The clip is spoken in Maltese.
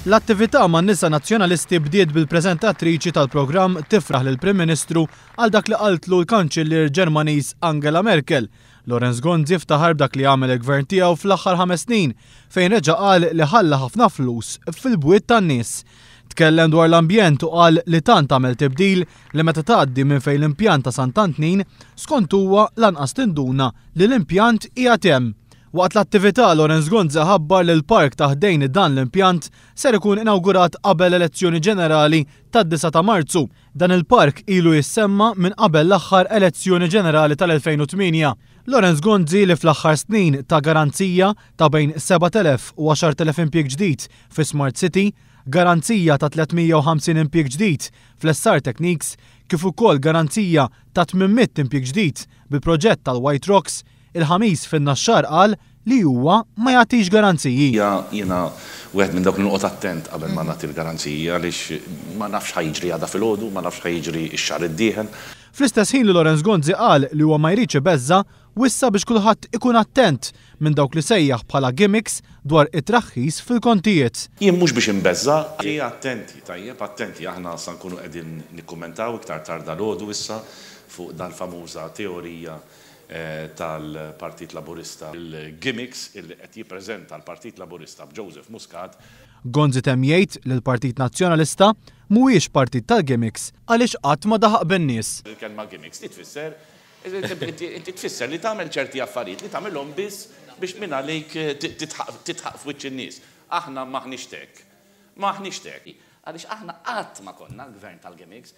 L-attività man-nisa nazzjonalisti bdiet bil-preżentatriċi tal-programm tifraħ lill-Prim Ministru għal dak li qaltlu l-Kanċellier Ġermaniż Angela Merkel. Lorenz Gonzi ftaħar b'dak li għamel il-gvern tiegħu fl-aħħar 5 snin fejn reġa' qal li ħalla ħafna flus fil-bwiet tan-nies. Tkellem dwar l-ambjent u qal li tant għamel tibdil li meta tgħaddi minn fejn l-impjant ta' Sant'Antnin skont huwa lanqas tinduna li l-impjant qiegħed hemm. Waqt l-attività Lorenz Gonzi ħabbar li l-park ta' ħdejn dan l-impjant ser ikun inawgurat qabel elezzjoni ġenerali tad-9 ta' Marzu. Dan il-park ilu jissemma minn qabel l-aħħar elezzjoni ġenerali tal-2008. Lorenz Gonzi li fl-aħħar snin ta' garanzija ta' bejn 7,000 u 10,000 impjieg ġdid fi Smart City, garanzija ta' 350 impjieg ġdid fl-SR Techniques, kif ukoll garanzija ta' 800 impjieg ġdid bil-proġett tal-White Rocks, il-ħamis fin-Naxxar qal li huwa ma jagħtix garanziji. Jiena wieħed minn dawk li noqgħod attent qabel ma nagħti l-garanzija għaliex ma nafx ħajġri għadha filgħodu, ma nafx ħajġri x-xahar id-dieħel. Fl-istess ħin li Lorenz Gonzi qal li huwa ma jridx ibeżza wissa biex kulħadd ikun attent minn dawk li sejjaħ bħala gimmicks dwar it-traħħis fil-kontijiet. Jien mhux biex inbeżza, attenti, tajjeb, attenti, aħna sa nkunu qegħdin nikkummentaw iktar tard dalgħodu issa fuq dal-famuża teorija tal-Partit Laburista. Il-gimmicks illi qed jippreżenta l-Partit Laburista b'Joseph Muscat. Gonzi temm jgħid li l-Partit Nazzjonalista mhuwiex partit tal-gimmicks għaliex qatt ma daħaq bin-nies. Il-kelma gimmicks tfisser inti tfisser li tagħmel ċerti affarijiet li tagħmilhom biss biex minn għalik titħaq f'wiċċ in-nies. Aħna maħniex hekk. Maħniex hekk. Għaliex aħna qatt ma konna l-gvern tal-gimmicks.